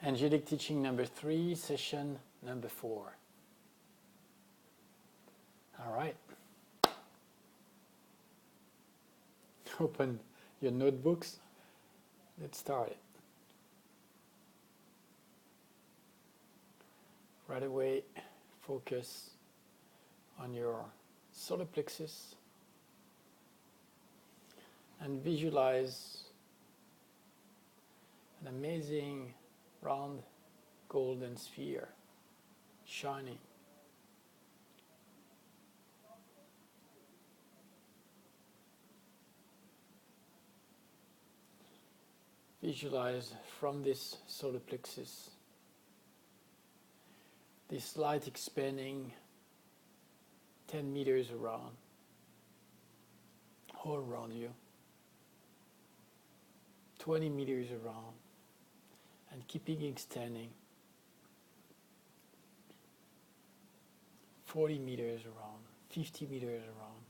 Angelic teaching number 3, session number 4. All right. Open your notebooks. Let's start it. Right away, focus on your solar plexus and visualize an amazing round golden sphere shining. Visualize from this solar plexus this light expanding 10 meters around, all around you, 20 meters around, and keeping extending 40 meters around, 50 meters around.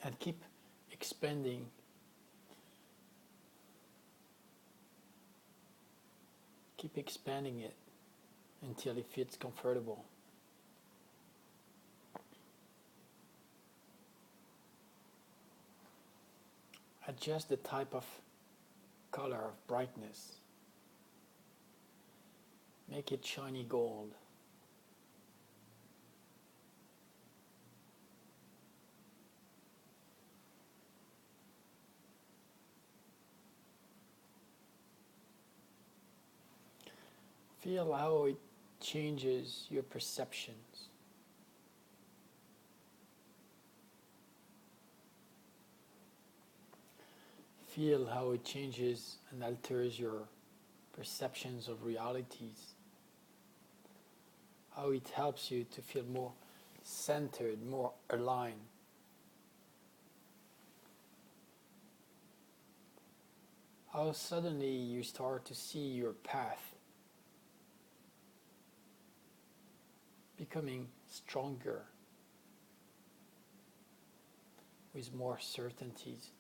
And keep expanding it until it feels comfortable. Adjust the type of color of brightness. Make it shiny gold. Feel how it changes your perceptions. Feel how it changes and alters your perceptions of realities. How it helps you to feel more centered, more aligned. How suddenly you start to see your path becoming stronger with more certainties.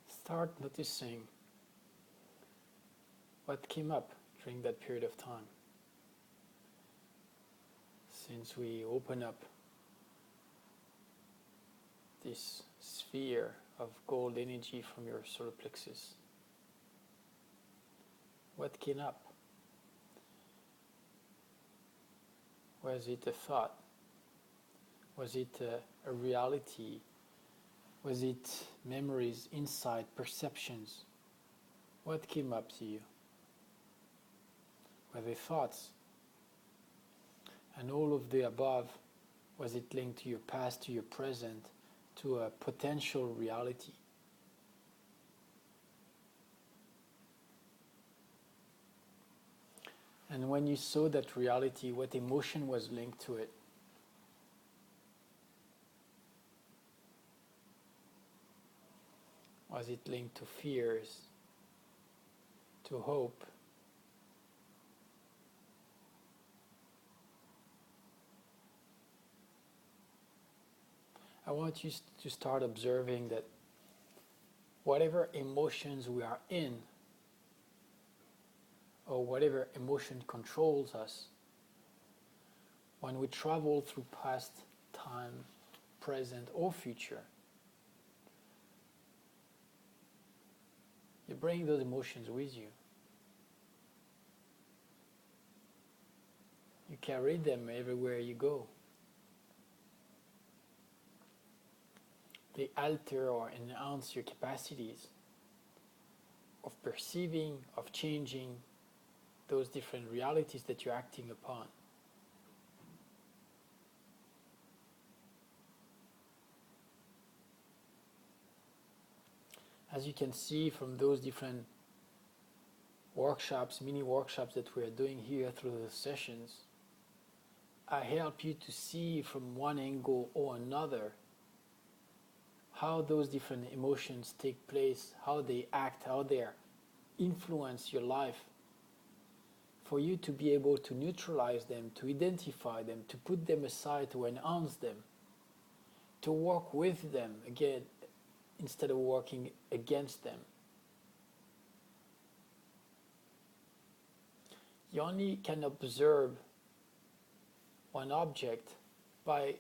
Start noticing what came up during that period of time. Since we open up this sphere of gold energy from your solar plexus, what came up? Was it a thought? Was it a reality? Was it memories, insight, perceptions? What came up to you? Were they thoughts? And all of the above, was it linked to your past, to your present, to a potential reality? And when you saw that reality, what emotion was linked to it? Was it linked to fears, to hope? I want you to start observing that whatever emotions we are in, or whatever emotion controls us, when we travel through past, time, present, or future, you bring those emotions with you. You carry them everywhere you go. They alter or enhance your capacities of perceiving, of changing those different realities that you're acting upon. As you can see from those different workshops, mini workshops that we are doing here through the sessions, I help you to see from one angle or another how those different emotions take place, how they act, how they influence your life, for you to be able to neutralize them, to identify them, to put them aside, to enhance them, to work with them again instead of working against them. You only can observe one object by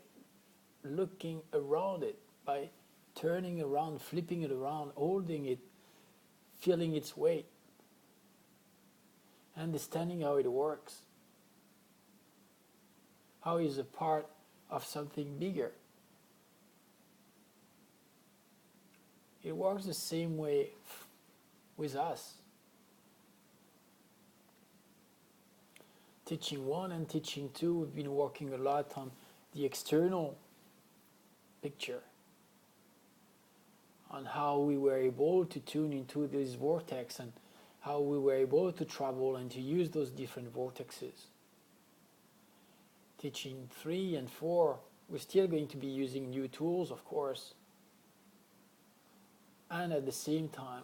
looking around it, by turning around, flipping it around, holding it, feeling its weight, understanding how it works, how it is a part of something bigger. It works the same way with us. Teaching 1 and teaching 2, we've been working a lot on the external picture, on how we were able to tune into this vortex and how we were able to travel and to use those different vortexes. Teaching 3 and 4, we're still going to be using new tools, of course, and at the same time,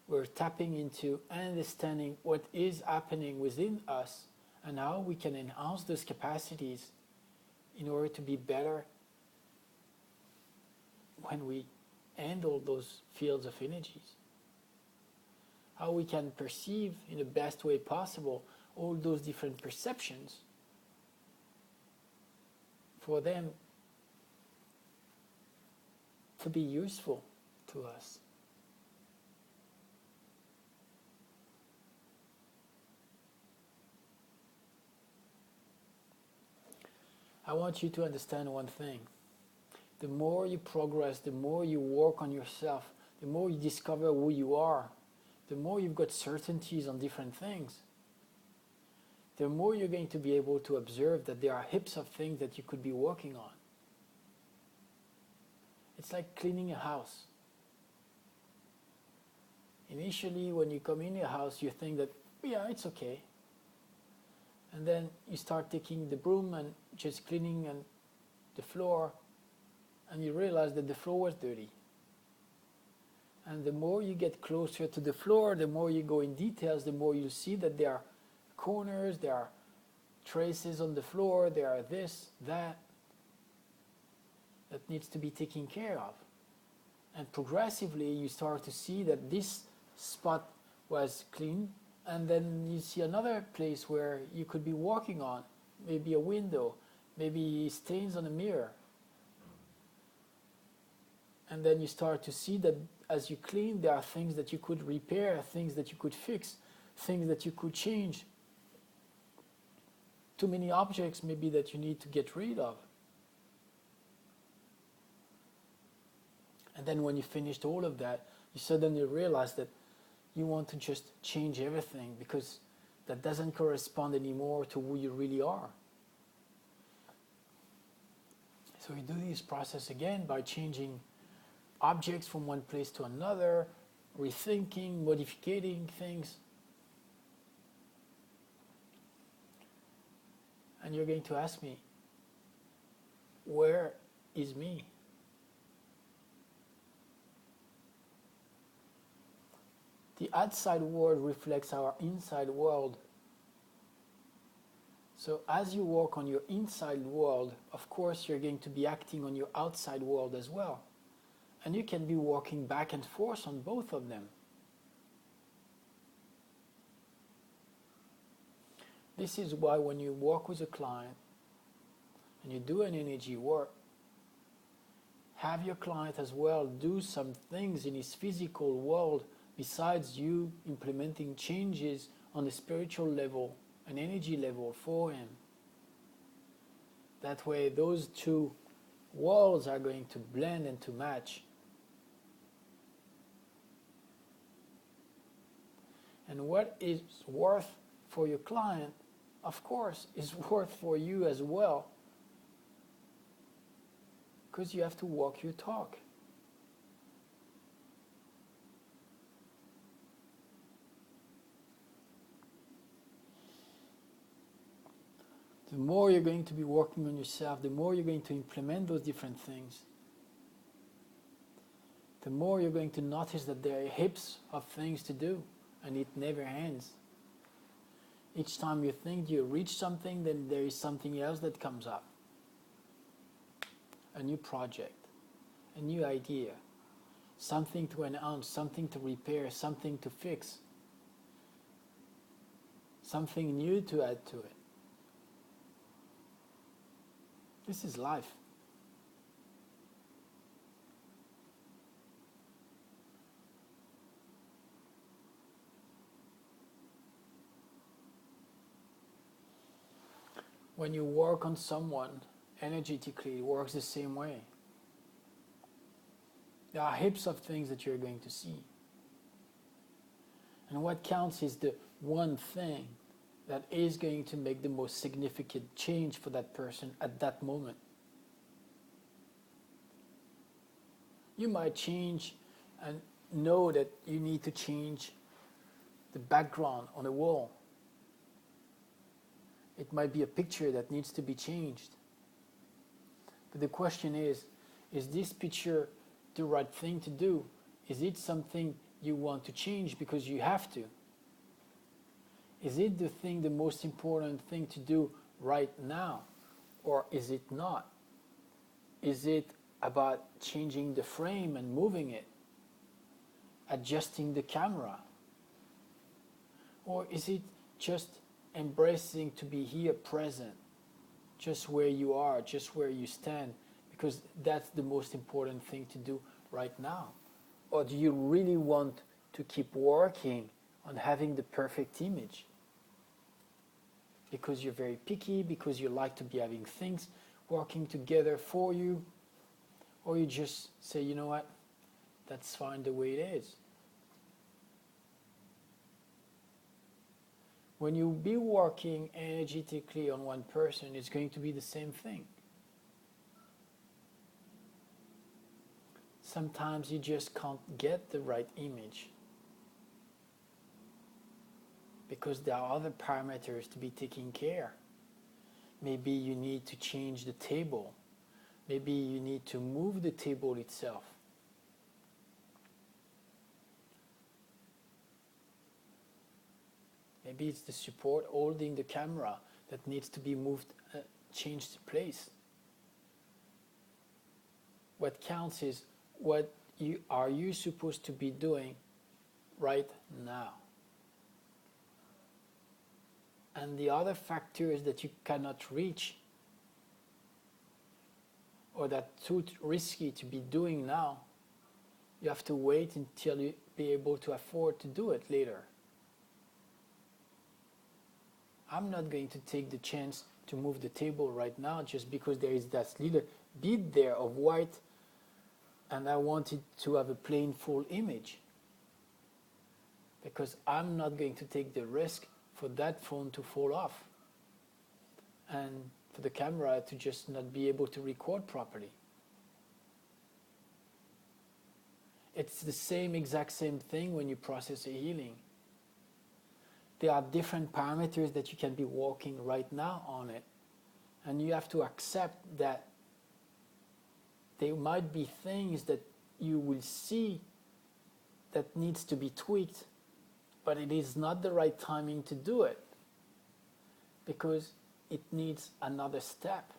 we're tapping into understanding what is happening within us and how we can enhance those capacities in order to be better when we handle those fields of energies. How we can perceive in the best way possible all those different perceptions for them to be useful to us. I want you to understand one thing. The more you progress, the more you work on yourself, the more you discover who you are, the more you've got certainties on different things, the more you're going to be able to observe that there are heaps of things that you could be working on. It's like cleaning a house. Initially, when you come in your house, you think that, yeah, it's okay. And then you start taking the broom and just cleaning and the floor, and you realize that the floor was dirty. And the more you get closer to the floor, the more you go in details, the more you see that there are corners, there are traces on the floor, there are this, that needs to be taken care of. And progressively you start to see that this spot was clean, and then you see another place where you could be working on, maybe a window, maybe stains on a mirror. And then you start to see that as you clean, there are things that you could repair, things that you could fix, things that you could change. Too many objects maybe that you need to get rid of. And then when you finished all of that, you suddenly realize that you want to just change everything because that doesn't correspond anymore to who you really are. So you do this process again by changing objects from one place to another, rethinking, modifying things. And you're going to ask me, where is me? The outside world reflects our inside world. So as you work on your inside world, of course you're going to be acting on your outside world as well. And you can be working back and forth on both of them. This is why when you work with a client and you do an energy work, have your client as well do some things in his physical world besides you implementing changes on the spiritual level, an energy level for him. That way those two worlds are going to blend and to match. And what is worth for your client, of course, is worth for you as well. Because you have to walk your talk. The more you're going to be working on yourself, the more you're going to implement those different things, the more you're going to notice that there are heaps of things to do, and it never ends. Each time you think you reach something, then there is something else that comes up. A new project, a new idea, something to announce, something to repair, something to fix, something new to add to it. This is life. When you work on someone, energetically, it works the same way. There are heaps of things that you're going to see. And what counts is the one thing that is going to make the most significant change for that person at that moment. You might change and know that you need to change the background on a wall. It might be a picture that needs to be changed. But the question is this picture the right thing to do? Is it something you want to change because you have to? Is it the most important thing to do right now? Or is it not? Is it about changing the frame and moving it? Adjusting the camera? Or is it just embracing to be here present, just where you are, just where you stand, because that's the most important thing to do right now? Or do you really want to keep working on having the perfect image? Because you're very picky, because you like to be having things working together for you, or you just say, you know what, that's fine the way it is. When you be working energetically on one person, it's going to be the same thing. Sometimes you just can't get the right image because there are other parameters to be taken care. Maybe you need to change the table. Maybe you need to move the table itself. Maybe it's the support holding the camera that needs to be moved, changed place. What counts is what are you supposed to be doing right now. And the other factors that you cannot reach or that too risky to be doing now, you have to wait until you be able to afford to do it later. I'm not going to take the chance to move the table right now just because there is that little bit there of white and I wanted to have a plain full image. Because I'm not going to take the risk for that phone to fall off and for the camera to just not be able to record properly. It's the exact same thing when you process a healing. There are different parameters that you can be working right now on it. And you have to accept that there might be things that you will see that needs to be tweaked, but it is not the right timing to do it because it needs another step.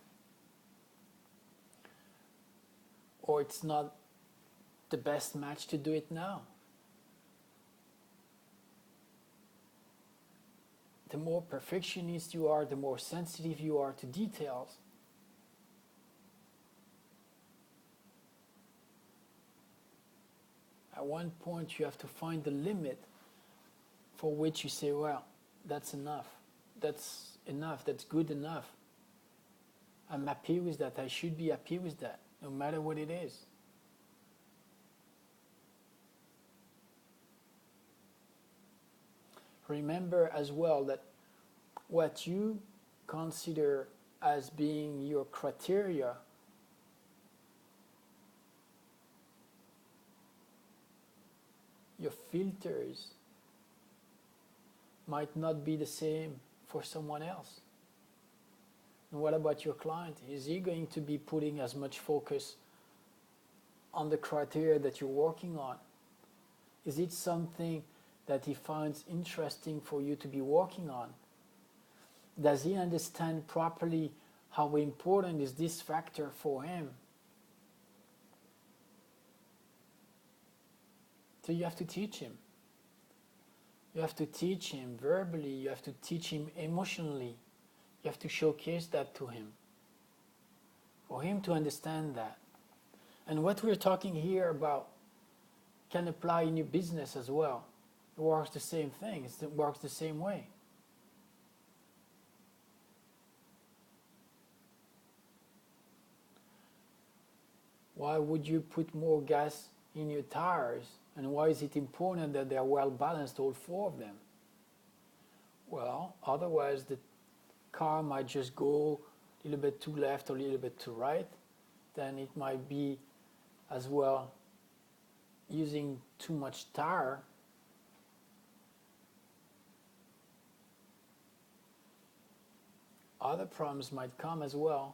Or it's not the best match to do it now. the more perfectionist you are, the more sensitive you are to details. At one point you have to find the limit for which you say, well, that's enough. That's enough. That's good enough. I'm happy with that. I should be happy with that, no matter what it is. Remember as well that what you consider as being your criteria your filters might not be the same for someone else. And what about your client? Is he going to be putting as much focus on the criteria that you're working on? Is it something that he finds interesting for you to be working on? Does he understand properly how important is this factor for him? So you have to teach him. You have to teach him verbally. You have to teach him emotionally. You have to showcase that to him, for him to understand that. And what we're talking here about can apply in your business as well. It works the same thing. It works the same way. Why would you put more gas in your tires? And why is it important that they are well balanced, all four of them? Well, otherwise the car might just go a little bit too left or a little bit too right. Then it might be as well using too much tire. Other problems might come as well.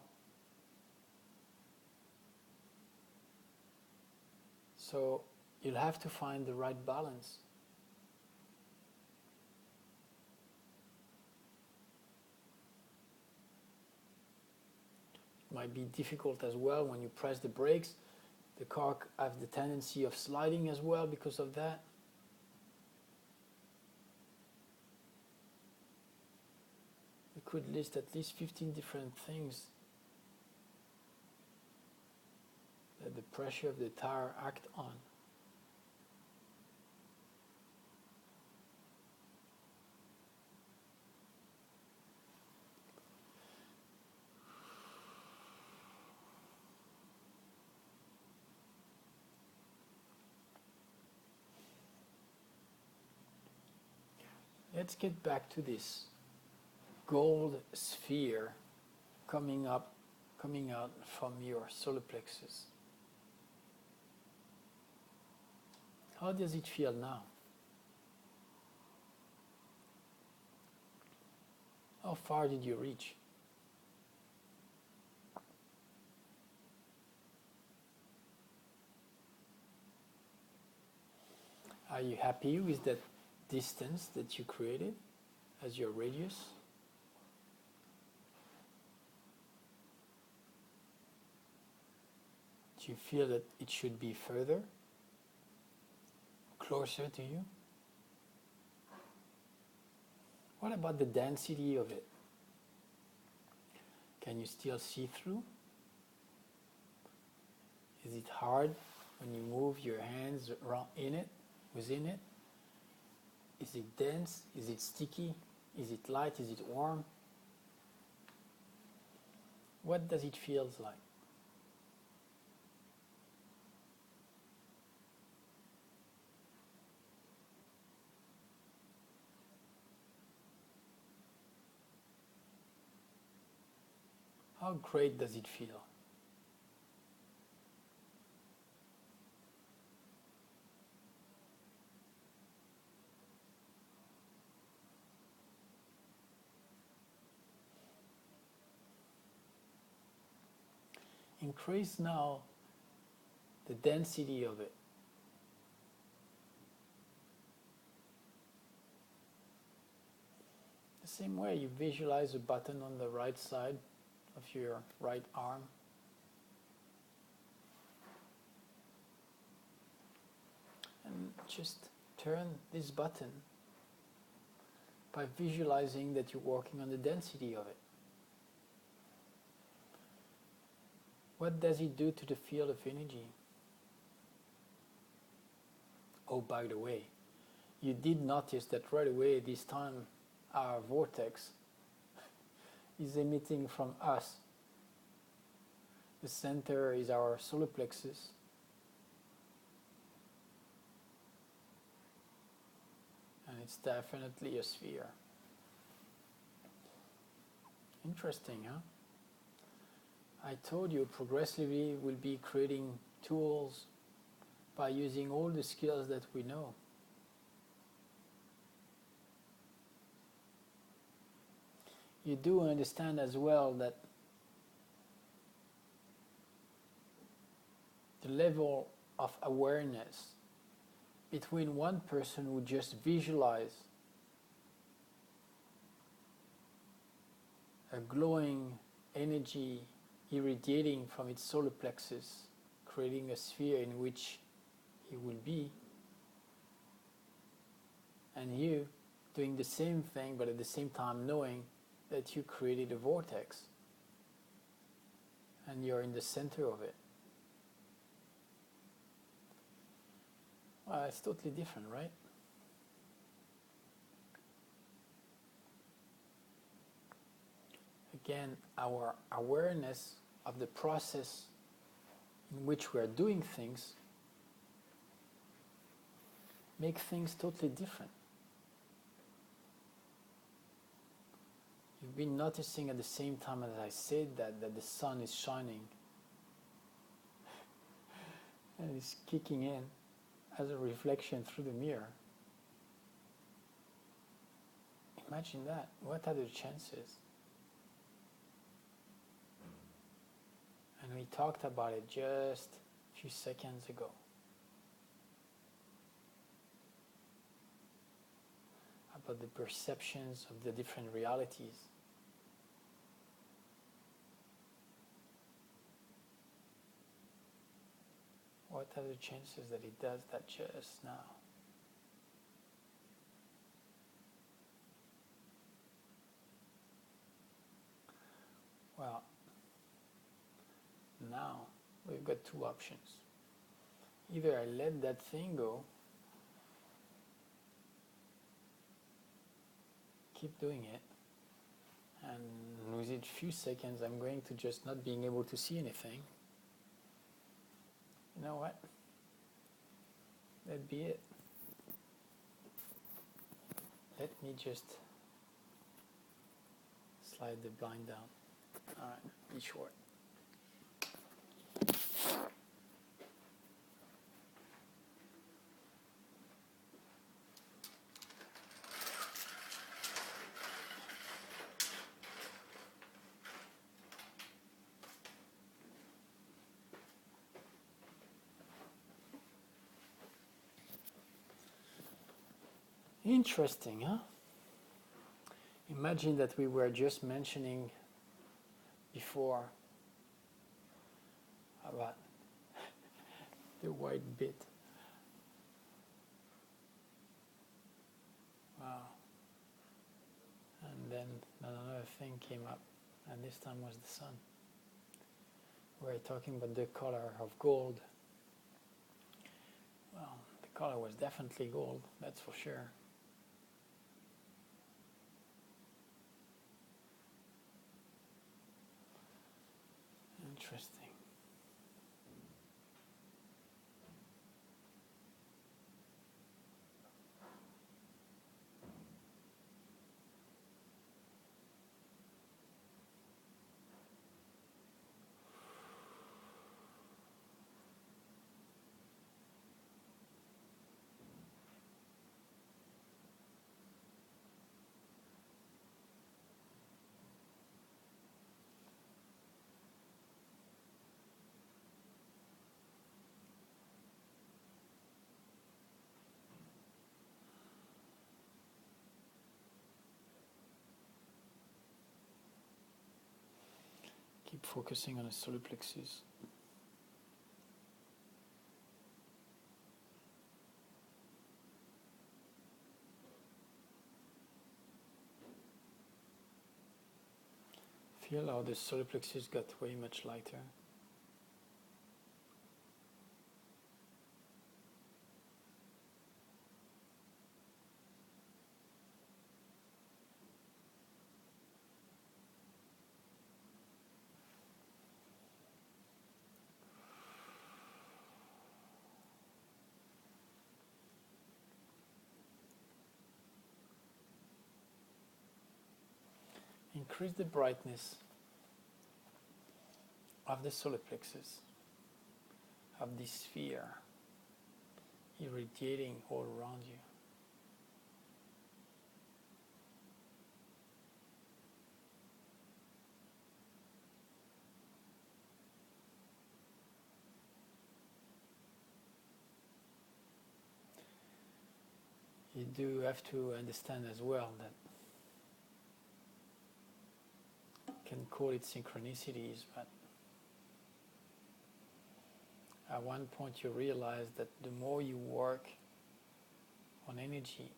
So you'll have to find the right balance. It might be difficult as well when you press the brakes. The car has the tendency of sliding as well because of that. We could list at least 15 different things that the pressure of the tire act on. Let's get back to this gold sphere coming out from your solar plexus. How does it feel now? How far did you reach? Are you happy with that distance that you created as your radius? Do you feel that it should be further, closer to you? What about the density of it? Can you still see through? Is it hard when you move your hands around in it, within it? Is it dense? Is it sticky? Is it light? Is it warm? What does it feel like? How great does it feel? Increase now the density of it. The same way you visualize a button on the right side of your right arm. And just turn this button by visualizing that you're working on the density of it. What does it do to the field of energy? Oh, by the way, you did notice that right away this time our vortex is emitting from us. The center is our solar plexus. And it's definitely a sphere. Interesting, huh? I told you progressively we'll be creating tools by using all the skills that we know. You do understand as well that the level of awareness between one person who just visualize a glowing energy irradiating from its solar plexus, creating a sphere in which he will be, and you doing the same thing but at the same time knowing that you created a vortex and you're in the center of it. Well, it's totally different, right? Again, our awareness of the process in which we are doing things make things totally different. You've been noticing at the same time as I said that the sun is shining and it's kicking in as a reflection through the mirror. Imagine that. What are the chances? And we talked about it just a few seconds ago. About the perceptions of the different realities. What are the chances that it does that just now? Well, now we've got two options. Either I let that thing go, keep doing it, and within a few seconds I'm going to just not being able to see anything. You know what? That'd be it. Let me just slide the blind down. Alright, be short. Interesting, huh? Imagine that we were just mentioning before about the white bit. Wow. And then another thing came up, and this time was the sun. We were talking about the color of gold. Well, the color was definitely gold, that's for sure. Interesting. Keep focusing on the solar plexus. Feel how the solar plexus got way much lighter. Increase the brightness of the solar plexus, of this sphere irradiating all around you. You do have to understand as well that you can call it synchronicities, but at one point you realize that the more you work on energy,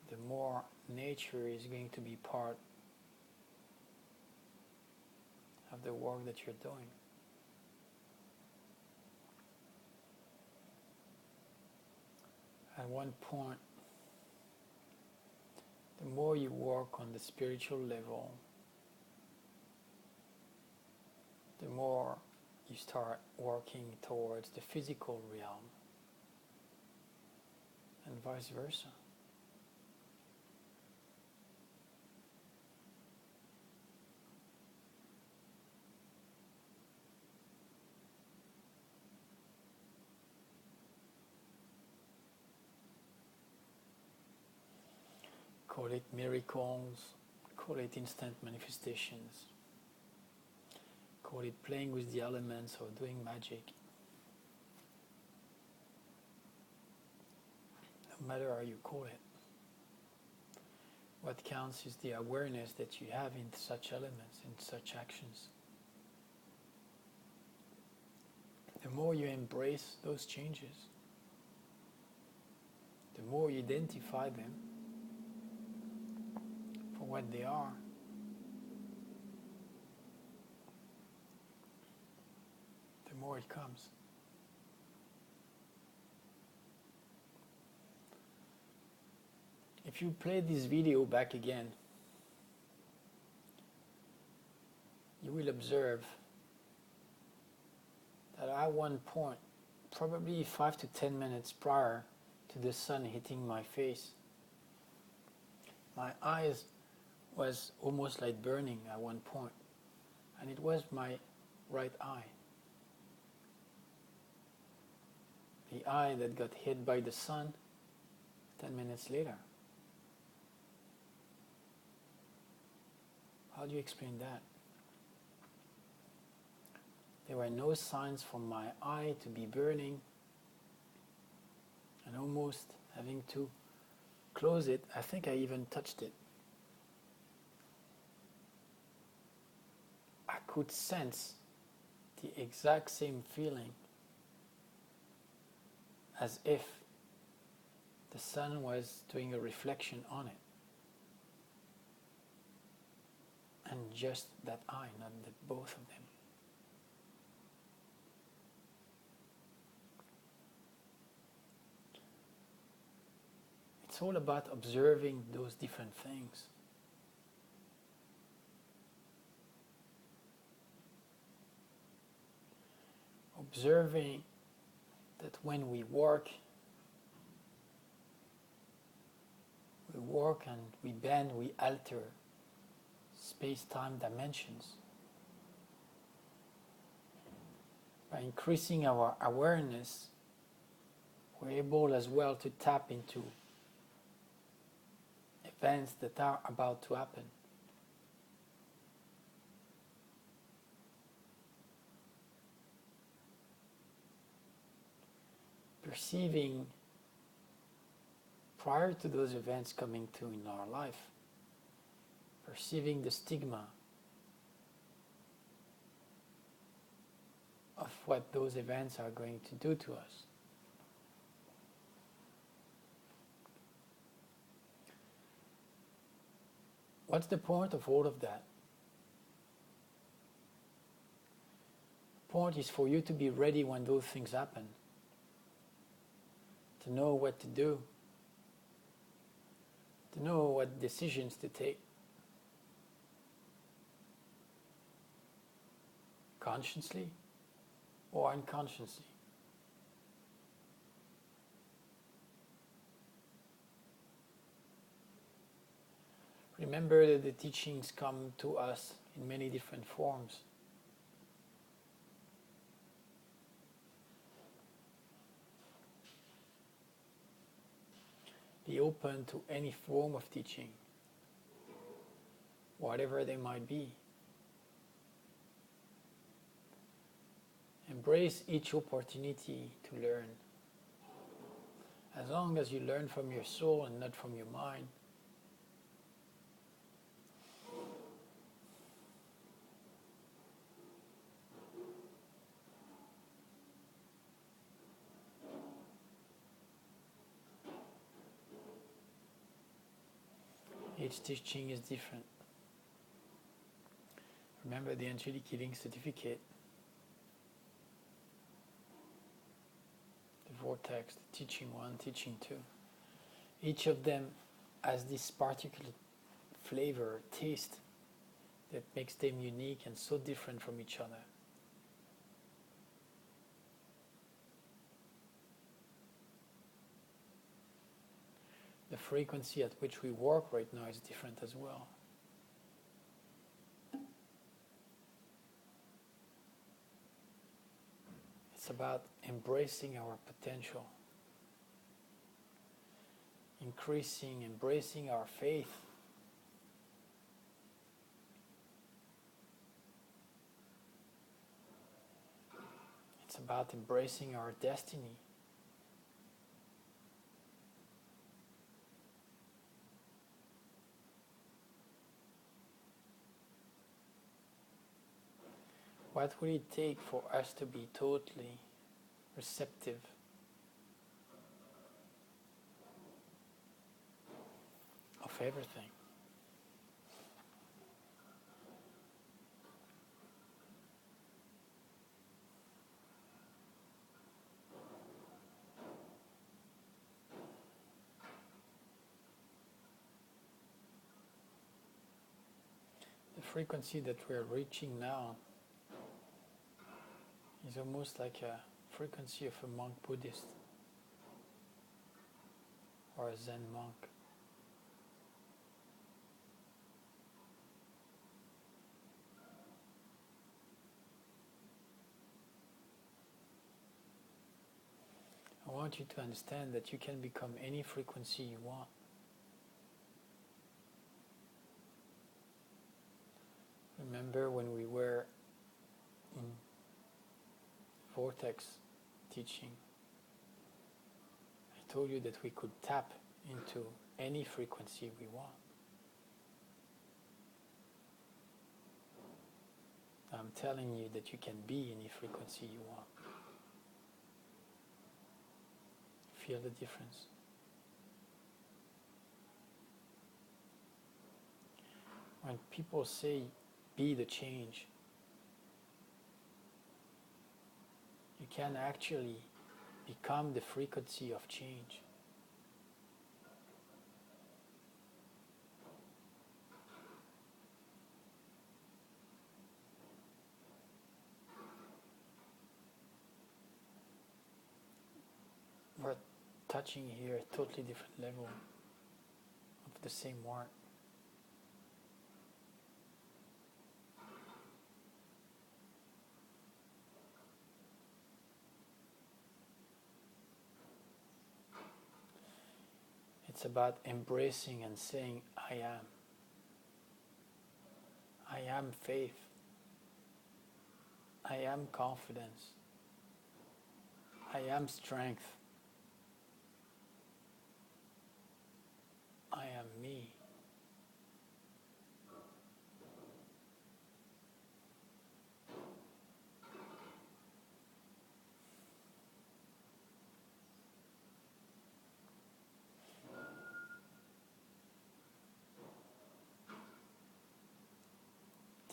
the more nature is going to be part of the work that you're doing. At one point, the more you work on the spiritual level, the more you start working towards the physical realm, and vice versa. Call it miracles, call it instant manifestations, call it playing with the elements or doing magic. No matter how you call it, what counts is the awareness that you have in such elements, in such actions. The more you embrace those changes, the more you identify them for what they are, the more it comes. If you play this video back again, you will observe that at one point, probably 5 to 10 minutes prior to the sun hitting my face, my eyes was almost like burning at one point, and it was my right eye. The eye that got hit by the sun 10 minutes later. How do you explain that? There were no signs from my eye to be burning, and almost having to close it. I think I even touched it. I could sense the exact same feeling as if the sun was doing a reflection on it. And just that eye, not the both of them. It's all about observing those different things. Observing that when we work and we bend, we alter space-time dimensions. By increasing our awareness, we're able as well to tap into events that are about to happen. Perceiving prior to those events coming to in our life, perceiving the stigma of what those events are going to do to us. What's the point of all of that? The point is for you to be ready when those things happen, to know what to do, to know what decisions to take, consciously or unconsciously. Remember that the teachings come to us in many different forms. Be open to any form of teaching, whatever they might be. Embrace each opportunity to learn. As long as you learn from your soul and not from your mind, each teaching is different. Remember the Angelic Healing Certificate, the Vortex, the Teaching 1, Teaching 2. Each of them has this particular flavor, taste, that makes them unique and so different from each other. The frequency at which we work right now is different as well. It's about embracing our potential, embracing our faith. It's about embracing our destiny. What will it take for us to be totally receptive of everything? The frequency that we are reaching now is almost like a frequency of a monk Buddhist or a Zen monk. I want you to understand that you can become any frequency you want. Remember when we were in Vortex teaching, I told you that we could tap into any frequency we want. I'm telling you that you can be any frequency you want. Feel the difference. When people say, be the change, you can actually become the frequency of change. We're touching here a totally different level of the same work. It's about embracing and saying, I am. I am faith. I am confidence. I am strength. I am me.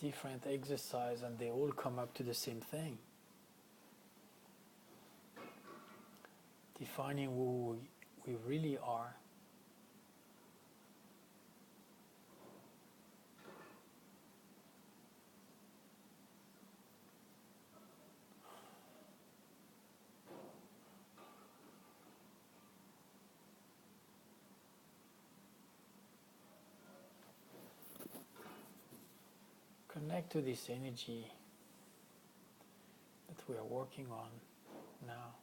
different exercise and they all come up to the same thing. Defining who we really are. Connect to this energy that we are working on now.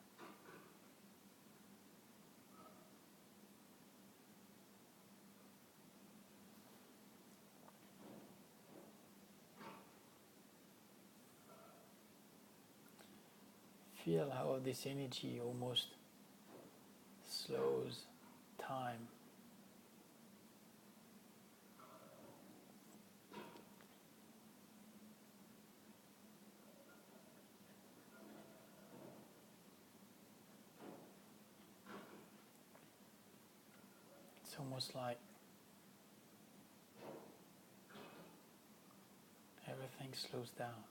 Feel how this energy almost slows time. It's almost like everything slows down.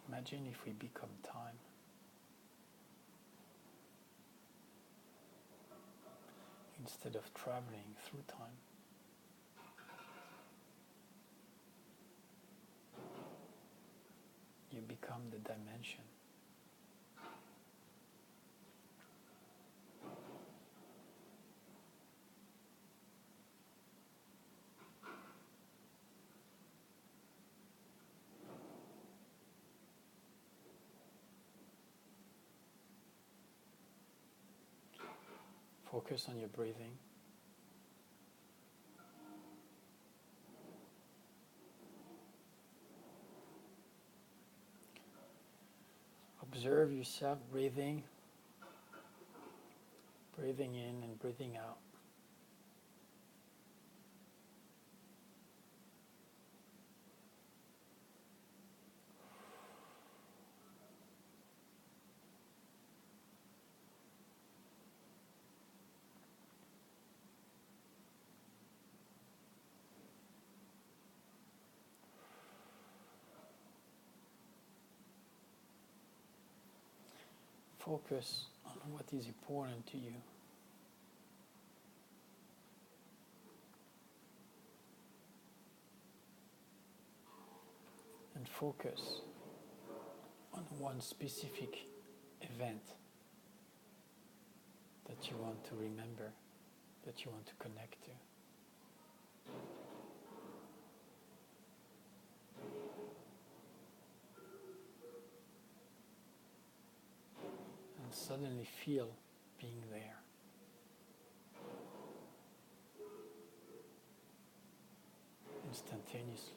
Imagine if we become time. Instead of traveling through time. You become the dimension. Focus on your breathing. Observe yourself breathing in and breathing out. Focus on what is important to you. And focus on one specific event that you want to remember, that you want to connect to. And suddenly feel being there. Instantaneously.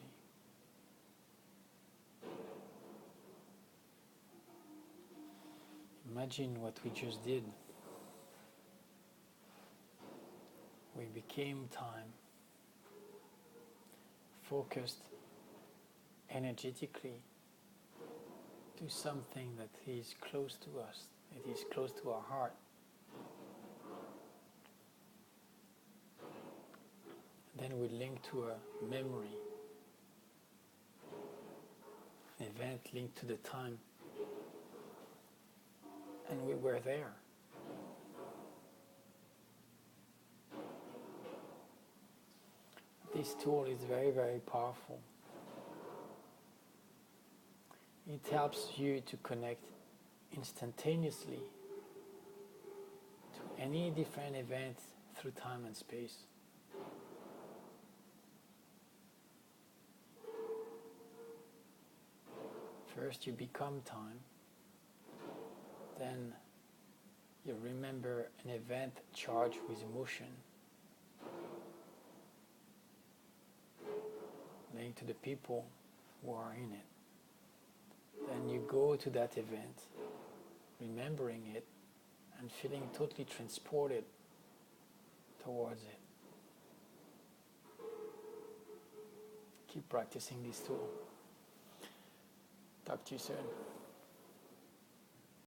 Imagine what we just did. We became time, focused energetically to something that is close to us, it is close to our heart. Then we link to a memory, an event linked to the time, and we were there. This tool is very, very powerful. It helps you to connect instantaneously to any different event through time and space. First you become time, then you remember an event charged with emotion, linked to the people who are in it. Then you go to that event, remembering it and feeling totally transported towards it. Keep practicing this tool. Talk to you soon.